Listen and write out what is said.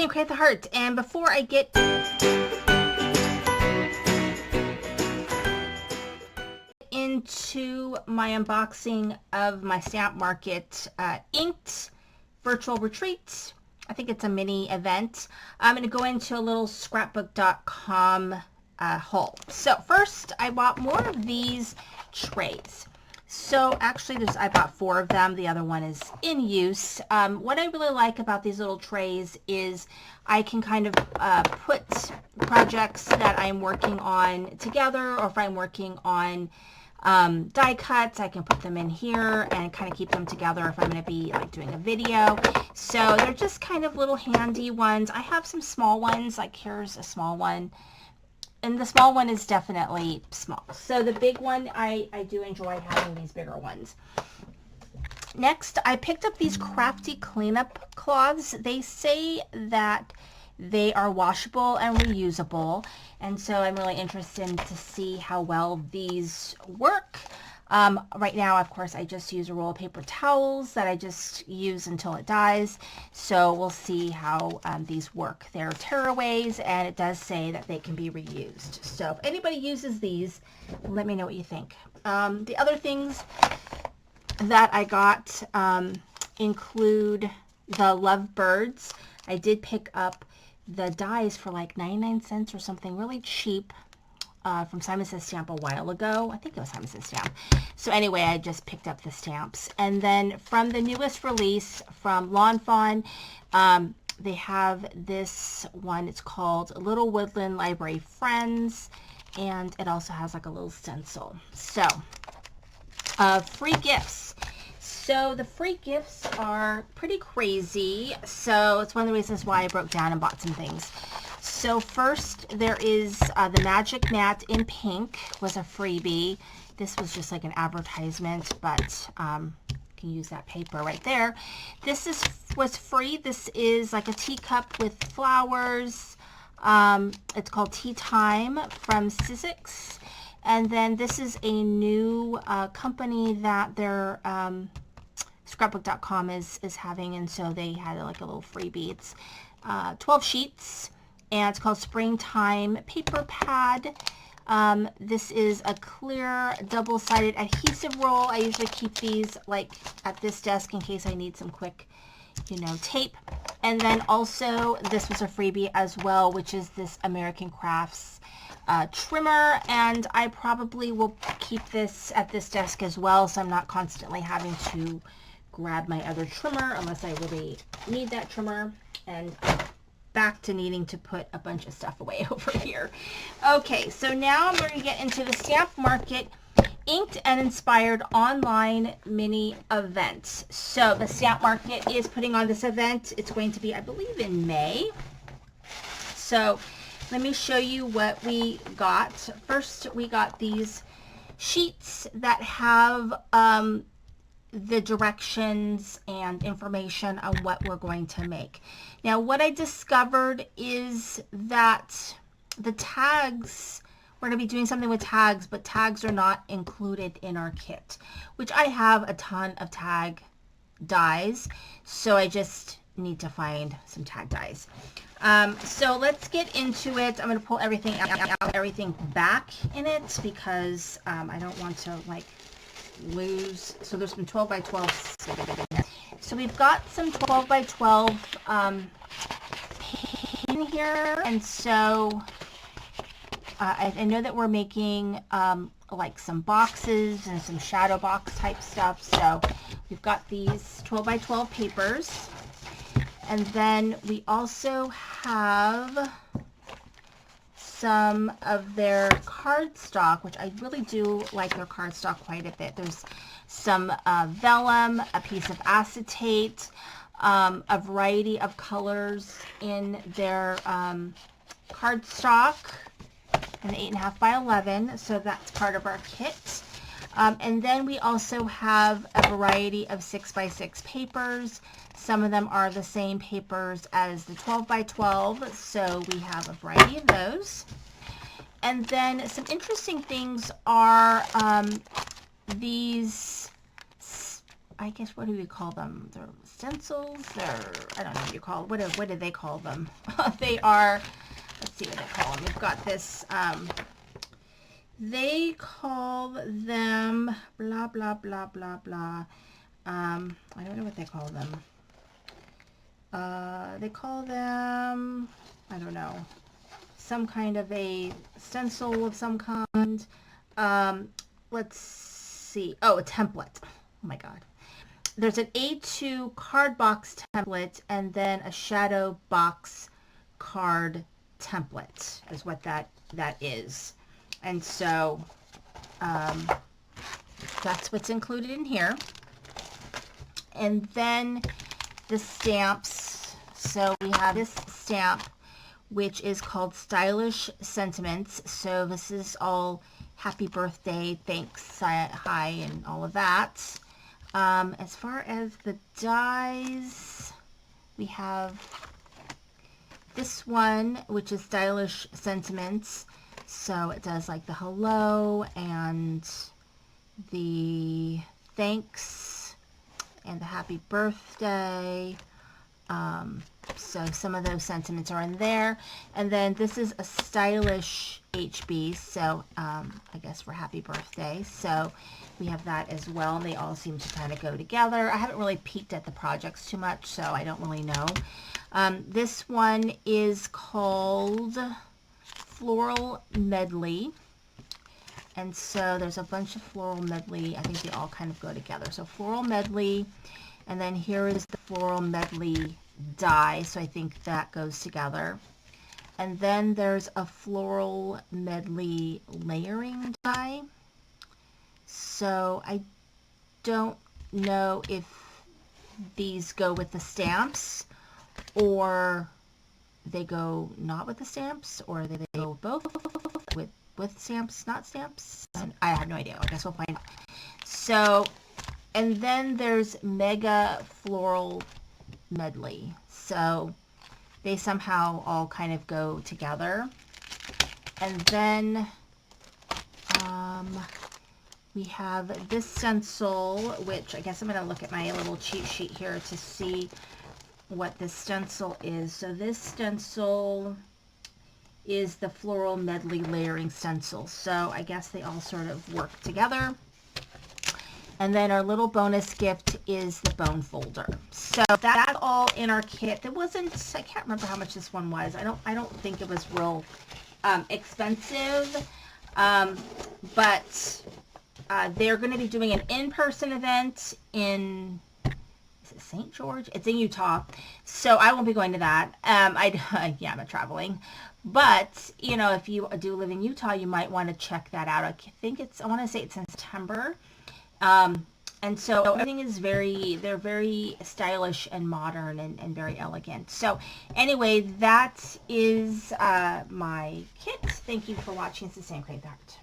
unboxing of Crafty Heart, and before I get into my unboxing of my Stamp Market inked virtual retreat, I think it's a mini event, I'm going to go into a little scrapbook.com haul. So first, I bought more of these trays. So actually, I bought 4 of them. The other one is in use. What I really like about these little trays is I can kind of put projects that I'm working on together, or if I'm working on die cuts, I can put them in here and kind of keep them together if I'm going to be like doing a video. So they're just kind of little handy ones. I have some small ones, like here's a small one. And the small one is definitely small. So the big one, I do enjoy having these bigger ones. Next, I picked up these Crafty cleanup cloths. They say that they are washable and reusable. And so I'm really interested to see how well these work. Right now, of course, I just use a roll of paper towels that I just use until it dies. So we'll see how these work. They're tearaways, and it does say that they can be reused. So if anybody uses these, let me know what you think. The other things that I got include the Lovebirds. I did pick up the dies for like 99 cents or something really cheap. From Simon Says Stamp a while ago. I think it was Simon Says Stamp. So anyway, I just picked up the stamps. And then from the newest release from Lawn Fawn, they have this one. It's called Little Woodland Library Friends. And it also has like a little stencil. So, free gifts. So the free gifts are pretty crazy. So it's one of the reasons why I broke down and bought some things. So first, there is the Magic Mat in pink was a freebie. This was just like an advertisement, but you can use that paper right there. This was free. This is like a teacup with flowers. It's called Tea Time from Sizzix. And then this is a new company that their scrapbook.com is having, and so they had like a little freebie. It's 12 sheets. And it's called Springtime Paper Pad. This is a clear double-sided adhesive roll. I usually keep these like at this desk in case I need some quick, tape. And then also this was a freebie as well, which is this American Crafts trimmer. And I probably will keep this at this desk as well, so I'm not constantly having to grab my other trimmer unless I really need that trimmer. And back to needing to put a bunch of stuff away over here. Okay, so now I'm going to get into the Stamp Market Inked and Inspired Online Mini Event. So the Stamp Market is putting on this event. It's going to be, I believe, in May. So let me show you what we got. First, we got these sheets that have the directions and information on what we're going to make. Now, what I discovered is that the tags, we're going to be doing something with tags, but tags are not included in our kit, which I have a ton of tag dies, so I just need to find some tag dies. So let's get into it. I'm going to pull everything out, everything back in it, because I don't want to like lose. So there's some 12 by 12. So we've got some 12 by 12 in here, and so I know that we're making like some boxes and some shadow box type stuff. So we've got these 12 by 12 papers, and then we also have some of their cardstock, which I really do like their cardstock quite a bit. There's some vellum, a piece of acetate, a variety of colors in their cardstock, an 8.5 by 11, so that's part of our kit. And then we also have a variety of 6 by 6 papers. Some of them are the same papers as the 12 by 12, so we have a variety of those. And then some interesting things are these I guess, what do we call them? They're stencils. I don't know what you call. What do they call them? They are. Let's see what they call them. We've got this. They call them blah blah blah blah blah. I don't know what they call them. They call them, I don't know, some kind of a stencil of some kind. Let's see. Oh, a template. Oh my God. There's an A2 card box template and then a shadow box card template is what that is. And so that's what's included in here. And then the stamps. So we have this stamp, which is called Stylish Sentiments. So this is all happy birthday, thanks, hi, and all of that. As far as the dies, we have this one, which is Stylish Sentiments. So it does like the hello and the thanks and the happy birthday. So some of those sentiments are in there. And then this is a stylish HB, so I guess for happy birthday. So we have that as well, and they all seem to kind of go together. I haven't really peeked at the projects too much, so I don't really know. This one is called Floral Medley. And so there's a bunch of floral medley. I think they all kind of go together. So floral medley, and then here is the floral medley die. So I think that goes together. And then there's a floral medley layering die. So I don't know if these go with the stamps or they go not with the stamps, or they go both with stamps, not stamps. And I have no idea. I guess we'll find out. So, and then there's Mega Floral Medley. So they somehow all kind of go together. And then we have this stencil, which I guess I'm going to look at my little cheat sheet here to see what this stencil is. So this stencil is the Floral Medley Layering Stencil. So I guess they all sort of work together. And then our little bonus gift is the bone folder. So that's all in our kit. There wasn't, I can't remember how much this one was. I don't think it was real expensive. But they're going to be doing an in-person event in, is it St. George? It's in Utah. So I won't be going to that. Yeah, I'm not traveling. But, you know, if you do live in Utah, you might want to check that out. I think I want to say it's in September. And so everything is they're very stylish and modern and very elegant. So anyway, that is my kit. Thank you for watching. It's the Sand Crate Art.